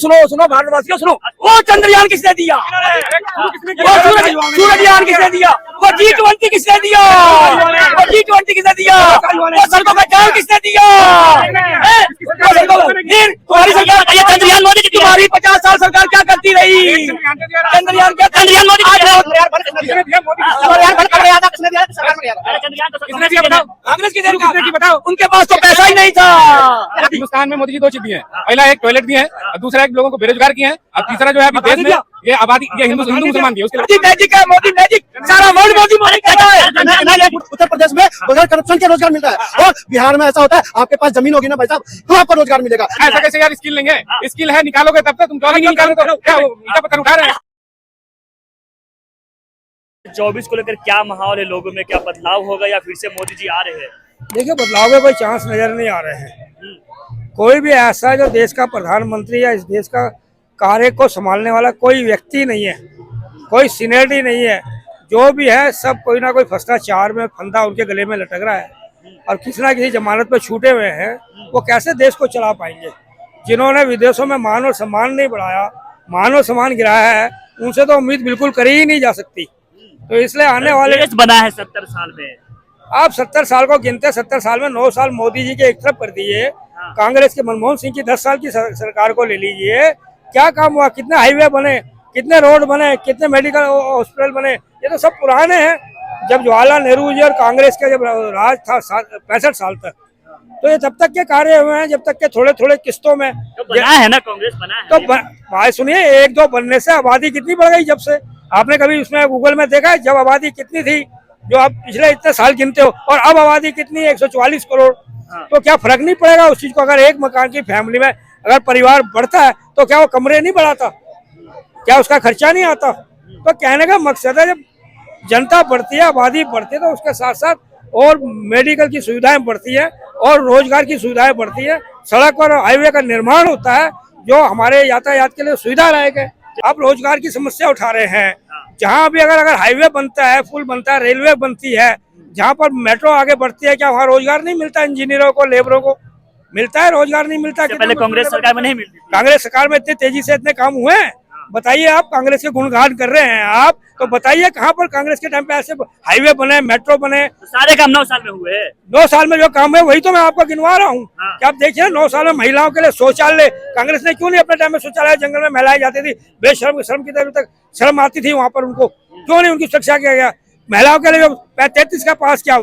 सुनो सुनो भारतवासियों सुनो, वो चंद्रयान किसने दिया, वो सूरजयान किसने दिया, वो G20 किसने दिया, वो G20 किसने दिया, वो सड़कों का जाल किसने दिया, तुम्हारी सरकार, ये चंद्रयान मोदी की तुम्हारी 50 साल सरकार क्या करती रही, चंद्रयान क्या, चंद्रयान मोदी कांग्रेस की देन बताओ, उनके पास तो पैसा ही नहीं था। हिंदुस्तान में मोदी जी 2 चीज दिए हैं, पहला एक टॉयलेट दिए हैं और दूसरा एक लोगों को बेरोजगार किए हैं और तीसरा जो है अभी देश में ये आबादी ये हिंदू मुसलमान की उसके मैजिक है, मोदी मैजिक, सारा वर्ल्ड मोदी कर रहा है। उत्तर प्रदेश में बगैर करप्शन के रोजगार मिलता है और बिहार में ऐसा होता है आपके पास जमीन होगी ना भाई साहब तो आपको रोजगार मिलेगा। ऐसा कैसे यार, स्किल लेंगे, स्किल है निकालोगे तब तक, तुम जॉब ही नहीं निकालोगे तो क्या ईटा पत्थर उठा रहे हैं। 24 को लेकर क्या माहौल है, लोगों में क्या बदलाव होगा या फिर से मोदी जी आ रहे हैं? देखिए बदलाव में कोई चांस नजर नहीं आ रहे हैं। कोई भी ऐसा जो देश का प्रधानमंत्री या इस देश का कार्य को संभालने वाला कोई व्यक्ति नहीं है, कोई सीनियरिटी नहीं है। जो भी है सब कोई ना कोई भ्रष्टाचार में फंदा उनके गले में लटक रहा है और किसी ना किसी जमानत पे छूटे हुए हैं। वो कैसे देश को चला पाएंगे? जिन्होंने विदेशों में मान और सम्मान नहीं बढ़ाया, मान और सम्मान गिराया है, उनसे तो उम्मीद बिल्कुल करी ही नहीं जा सकती। तो इसलिए आने वाले देश बना है 70 साल में, आप 70 साल को गिनते, 70 साल में 9 साल मोदी जी के एक तरफ कर दिए, कांग्रेस के मनमोहन सिंह की 10 साल की सरकार को ले लीजिए, क्या काम हुआ? कितने हाईवे बने, कितने रोड बने, कितने मेडिकल हॉस्पिटल बने? ये तो सब पुराने हैं। जब जवाहरलाल नेहरू जी और कांग्रेस का जब राज था 65 साल तक, तो ये तब तक के कार्य हुए हैं जब तक के थोड़े थोड़े किस्तों में तो बना है ना, कांग्रेस बना है। तो भाई सुनिए, 1-2 बनने से आबादी कितनी बढ़ गई जब से? आपने कभी उसमें गूगल में देखा है जब आबादी कितनी थी जो आप पिछले इतने साल गिनते हो और अब आबादी कितनी है? 144 करोड़। तो क्या फर्क नहीं पड़ेगा उस चीज को? अगर एक मकान की फैमिली में अगर परिवार बढ़ता है तो क्या वो कमरे नहीं बढ़ाता? क्या उसका खर्चा नहीं आता? तो कहने का मकसद है जब जनता बढ़ती है, आबादी बढ़ती है, तो उसके साथ साथ और मेडिकल की सुविधाएं बढ़ती है और रोजगार की सुविधाएं बढ़ती है, सड़क और हाईवे का निर्माण होता है जो हमारे यातायात के लिए सुविधा रहेगा। आप रोजगार की समस्या उठा रहे हैं। जहाँ भी अगर हाईवे बनता है, पुल बनता है, रेलवे बनती है, जहाँ पर मेट्रो आगे बढ़ती है, क्या वहाँ रोजगार नहीं मिलता? इंजीनियरों को, लेबरों को मिलता है, रोजगार नहीं मिलता? पहले कांग्रेस सरकार में नहीं मिलती। कांग्रेस सरकार में इतनी तेजी से इतने काम हुए हैं? बताइए, आप कांग्रेस के गुणगान कर रहे हैं आप, तो बताइए कहाँ पर कांग्रेस के टाइम पे ऐसे हाईवे बने, मेट्रो बने? तो सारे काम 9 साल में हुए। 9 साल में जो काम है वही तो मैं आपको गिनवा रहा हूँ। क्या आप देखिए 9 साल में महिलाओं के लिए शौचालय कांग्रेस ने क्यों नहीं अपने टाइम में शौचालय? जंगल में महिलाएं जाती थी, बेशर्म शर्म की तरह तक शर्म आती थी वहां पर, उनको क्यों नहीं उनकी सुरक्षा किया गया? महिलाओं के लिए जो 33 का पास किया,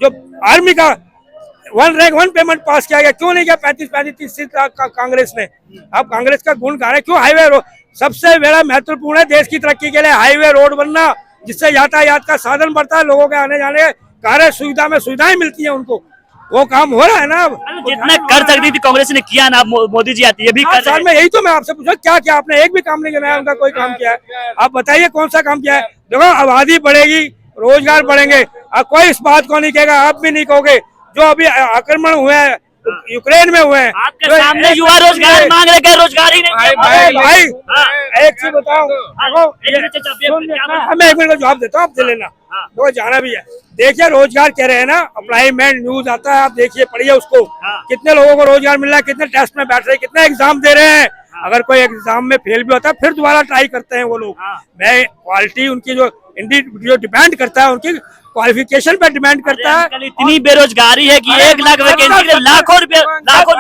जो आर्मी का 1 रैंक 1 पेमेंट पास किया गया, क्यों नहीं किया 35-30 का कांग्रेस ने? आप कांग्रेस का गुण गा रहे, क्यों? हाईवे सबसे बड़ा महत्वपूर्ण है देश की तरक्की के लिए हाईवे रोड बनना, जिससे यातायात का साधन बढ़ता है, लोगों के आने जाने कार्य सुविधा में सुविधाएं मिलती है उनको। वो काम हो रहा है ना? जितना कर सकती थी कांग्रेस ने किया ना, मोदी जी आती है भी 8 साल में। यही तो मैं आपसे पूछा, क्या क्या आपने एक भी काम नहीं किया? उनका कोई काम किया है? आप बताइए कौन सा काम किया है? देखो, आबादी बढ़ेगी, रोजगार बढ़ेंगे, कोई इस बात को नहीं कहेगा, आप भी नहीं कहोगे। जो अभी आक्रमण हुए हैं यूक्रेन में हुए हैं, आपके सामने युवा रोजगार मांग रहे हैं, रोजगार ही नहीं। भाई एक चीज बताओ, मैं 1 मिनट का जवाब देता हूँ, आप दे लेना, तो जाना भी है। देखिए रोजगार कह रहे हैं ना, अप्लाईमेंट न्यूज आता है, आप देखिए, पढ़िए उसको, कितने लोगों को रोजगार मिल रहा है, कितने टेस्ट में बैठ रहे हैं, कितने एग्जाम दे रहे हैं। अगर कोई एग्जाम में फेल भी होता है फिर दोबारा ट्राई करते हैं वो लोग। मैं क्वालिटी उनकी जो डिपेंड करता है, उनकी क्वालिफिकेशन पे डिपेंड करता है। इतनी बेरोजगारी है कि 1 लाख वैकेंसी के लाखों रुपए, लाखों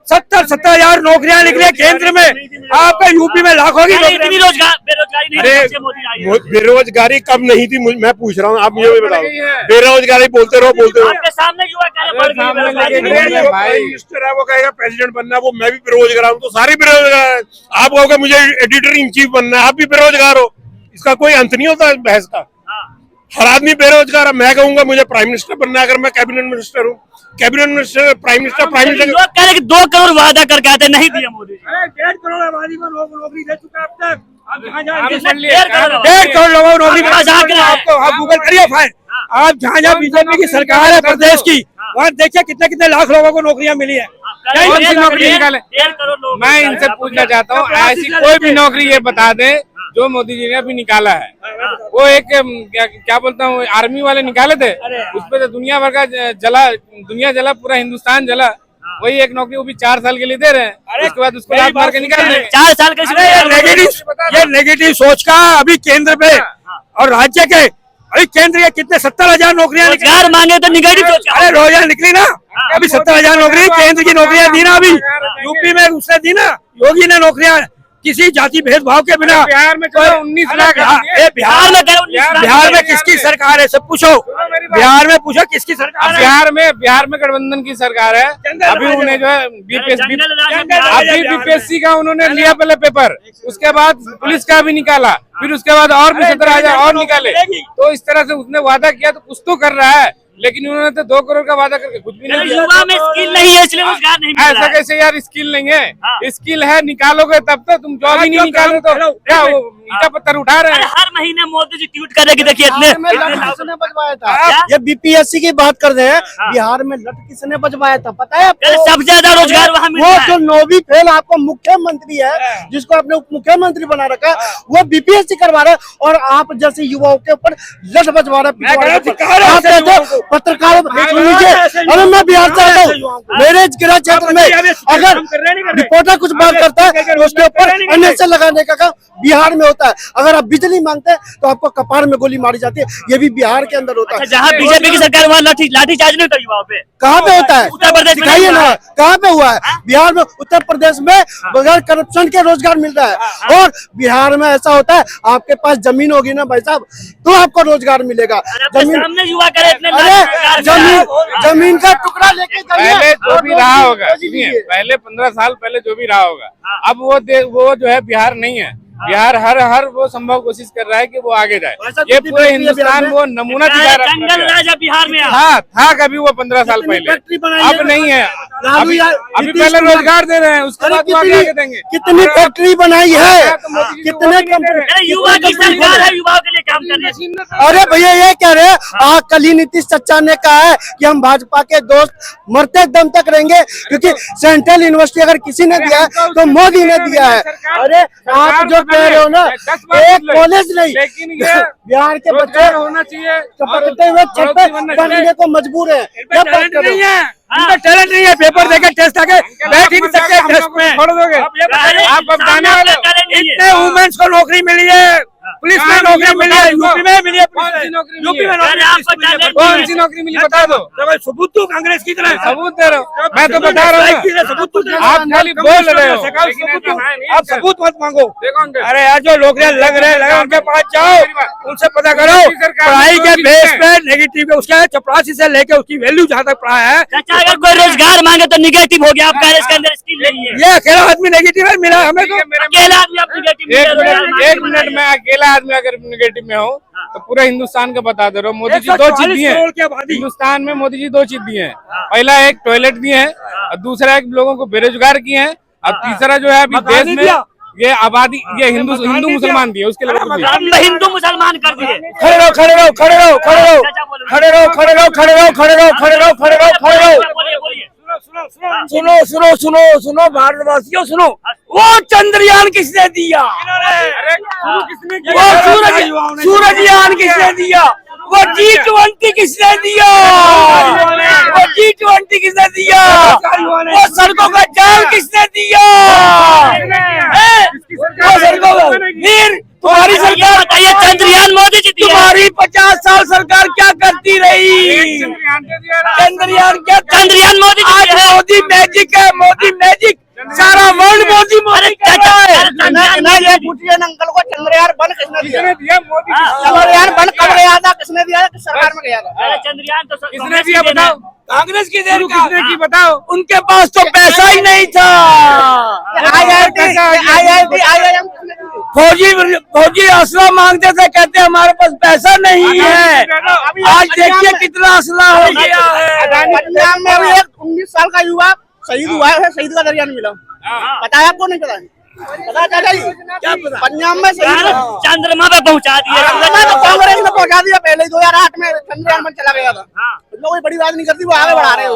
70 हजार नौकरियां निकले केंद्र में, आपका यूपी में लाखों की इतनी बेरोजगारी नहीं। बेरोजगारी कब नहीं थी? मैं पूछ रहा हूँ, आप मुझे भी बताओ। बेरोजगारी बोलते रहो। आपके सामने युवा मिनिस्टर है, वो कहेगा प्रेसिडेंट बनना, वो मैं भी बेरोजगार हूँ, तो सारे बेरोजगार है। आप कहोगे मुझे एडिटर इन चीफ बनना है, आप भी बेरोजगार हो। इसका कोई अंत नहीं होता बहस का। हर आदमी बेरोजगार है। मैं कहूंगा मुझे प्राइम मिनिस्टर बनना है, अगर मैं कैबिनेट मिनिस्टर हूँ, कैबिनेट मिनिस्टर, प्राइम मिनिस्टर लोग कह रहे कि 2 करोड़ वादा करके आते, नहीं दिया मोदी। 1.5 करोड़ आबादी को नौकरी दे चुका है अब तक। आप जहाँ 1.5 करोड़ लोगों को नौकरी, आपको आप गूगल करिए फाइल, आप जहाँ बीजेपी की सरकार है प्रदेश की, वहाँ देखिए कितने कितने लाख लोगों को नौकरियां मिली है। कौन सी नौकरी निकाले? मैं इनसे पूछना चाहता हूँ, ऐसी कोई भी नौकरी ये बता दे जो मोदी जी ने अभी निकाला है। वो एक क्या बोलता हूँ, आर्मी वाले निकाले थे, उस पे तो दुनिया भर का दुनिया जला, पूरा हिंदुस्तान जला, वही एक नौकरी वो भी 4 साल के लिए दे रहे हैं, उसके बाद उसको लात मार के निकाल देंगे। 4 साल के ये नेगेटिव सोच का अभी केंद्र पे और राज्य के अभी केंद्र के कितने 70,000 नौकरियां निकली। रोजगार मांगे तो निगेटिव सोच का। अरे रोजगार निकली ना, अभी 70,000 नौकरी केंद्र की नौकरियां दी ना, अभी यूपी में उसने दी ना, योगी ने नौकरियां किसी जाति भेदभाव के बिना। बिहार में 19 लाख बिहार में किसकी सरकार है, सब पूछो, बिहार में पूछो किसकी सरकार है। बिहार में गठबंधन की सरकार है। अभी उन्हें जो है बीपीएससी का उन्होंने लिया पहले पेपर, उसके बाद पुलिस का भी निकाला, फिर उसके बाद और भी 17,000 और निकाले। तो इस तरह से उसने वादा किया तो कुछ तो कर रहा है, लेकिन उन्होंने तो 2 करोड़ का वादा करके कुछ भी नहीं किया। युवा में स्किल नहीं है इसलिए रोजगार नहीं मिल रहा ऐसा है। कैसे यार, स्किल नहीं है, स्किल है, निकालोगे तब तो। तुम जॉब ही नहीं निकाल रहे तो क्या वो ईटा पत्थर उठा रहे हैं। हर महीने मोदी जी ट्वीट कर रहे कि देखिए इतने किसने बजवाया था? ये बीपीएससी की बात कर रहे हैं, बिहार में लट किसने बजवाया था पता है आपको? सबसे ज्यादा रोजगार वहाँ मिल वो रहा जो है। 9वीं फेल आपको मुख्यमंत्री है, जिसको आपने उप मुख्यमंत्री बना रखा है, वो बीपीएससी करवा रहा है और आप जैसे युवाओं के ऊपर लट बजवा रहा है। आप कहते हो पत्रकार, सुन लीजिए, अरे मैं बिहार से आता हूँ, मेरे गृह क्षेत्र में अगर रिपोर्टर कुछ बात करता है तो उसके ऊपर अन्य लगाने का काम बिहार में होता है। अगर आप बिजली मांगते हैं तो आपको कपार में गोली मारी जाती है, ये भी बिहार के अंदर होता है। जहाँ बीजेपी की सरकार वहाँ लाठीचार्ज नहीं होता युवाओं पे। कहाँ पे होता है? उत्तर प्रदेश में दिखाइए नहीं ना, हुआ है। कहाँ पे हुआ है? बिहार में, उत्तर प्रदेश में बगैर करप्शन के रोजगार मिल रहा है। और बिहार में ऐसा होता है, आपके पास जमीन होगी ना भाई साहब तो आपको रोजगार मिलेगा। सामने युवा करे इतने अरे जमीन का टुकड़ा लेके पहले जो भी रहा होगा, सुनिए, पहले 15 साल पहले जो भी रहा होगा, अब वो जो है बिहार नहीं है। बिहार हर वो संभव कोशिश कर रहा है कि वो आगे जाए। ये पूरे हिंदुस्तान वो नमूना दिखा रहा जंगल राज है बिहार में। था कभी वो 15 साल पहले, अब नहीं है। अभी पहले रोजगार दे रहे हैं, उसके बाद वो आगे देंगे। कितनी फैक्ट्री बनाई है, कितने युवा की सरकार है, युवाओं के लिए काम कर रही है। अरे भैया ये कह रहे हैं, कल ही नीतीश चचा ने कहा है कि हम भाजपा के दोस्त मरते दम तक रहेंगे, क्योंकि सेंट्रल यूनिवर्सिटी अगर किसी ने दिया है तो मोदी ने दिया है। अरे आप जो कह रहे हो ना, एक कॉलेज नहीं, लेकिन बिहार के बच्चे होना चाहिए, चपकते हुए छत पे बनने को मजबूर है। क्या बात कर रहे हो? इनका टैलेंट नहीं है, पेपर देके टेस्ट आके बैठ ही नहीं सकते टेस्ट में। छोड़ दोगे आप अब जाने वाले। इतने वुमेन्स को नौकरी मिली है, पुलिस में नौकरी मिली है, यूपी में मिली है, कौन सी नौकरी मिली यूपी में है? नौकरी कौन सी नौकरी मिली बता दो। सबूत तो कांग्रेस की तरह सबूत दे रहे हो, मैं तो बता रहा हूँ। सबूत तो आप खाली बोल रहे हो, आप सबूत मत मांगो। देखो अंकल, अरे यार जो नौकरियां लग रहे उनके पास जाओ, उनसे पता करो पढ़ाई के बेस पे नेगेटिव, उसका चपरासी से लेके उसकी वैल्यू जहाँ तक पढ़ा है। अगर कोई रोजगार मांगे तो निगेटिव हो गया, आप कह रहे इसके अंदर स्किल नहीं है। ये अकेला आदमी नेगेटिव है, मिला हमें तो अकेला आदमी आप निगेटिव एक मिनट में अकेला आदमी अगर नेगेटिव में हो तो पूरे हिंदुस्तान का बता दे रहा हूँ। मोदी जी 2 चीज दिए हिंदुस्तान में, मोदी जी 2 चीज दिए हैं। पहला एक टॉयलेट दिए हैं, और दूसरा एक लोगों को बेरोजगार किए हैं, और तीसरा जो है अभी देश में ये आबादी, ये हिंदू मुसलमान दिए, उसके लिए हिंदू मुसलमान कर दिए। खड़े रहो, खड़े रहो, खड़े रहो, खड़े रहो, खड़े रहो, खड़े रहो, खड़े रहो, खड़े रहो, खड़े रहो, खड़े रहो, खड़े रहो। सुनो सुनो सुनो सुनो भारतवासियों सुनो, वो चंद्रयान किसने दिया? वो सूरजयान किसने दिया? वो G20 किसने दिया? वो G20 किसने दिया? वो सड़कों का जाल किसने दिया? वो सड़कों का फिर तुम्हारी सरकार बताइए, चंद्रयान मोदी जी दिया। तुम्हारी 50 साल सरकार क्या करती रही? चंद्रयान क्या? चंद्रयान मोदी जी आज दिया है। मोदी मैजिक है, मोदी मैजिक, सारा वर्ल्ड मोदी मोदी कर रहा है। ये पूछिए ना अंकल को, चंद्रयान बन किसने दिया? किसने दिया? मोदी जी। चंद्रयान बन कब गया था, किसने दिया? किस सरकार में गया था? अरे चंद्रयान तो किसने दिया बताओ? कांग्रेस की देर का किसने की बताओ? उनके पास तो पैसा ही नहीं था। IIM फौजी असला मांगते थे, कहते हमारे पास पैसा नहीं है। आज देखिए कितना असला हो गया है। पंजाब में अभी एक 19 साल का युवा शहीद हुआ है, शहीद का दरियान मिला। पता है आपको? नहीं पता है? पता चाचा जी? क्या पता? पंजाब में शहीद चंद्रमा पे पहुंचा दिए। कांग्रेस ने पहुंचा दिया पहले ही, 2008 में चंद्रयान चला गया था। लोग कोई बड़ी बात नहीं करती, वो आगे बढ़ा रहे हो।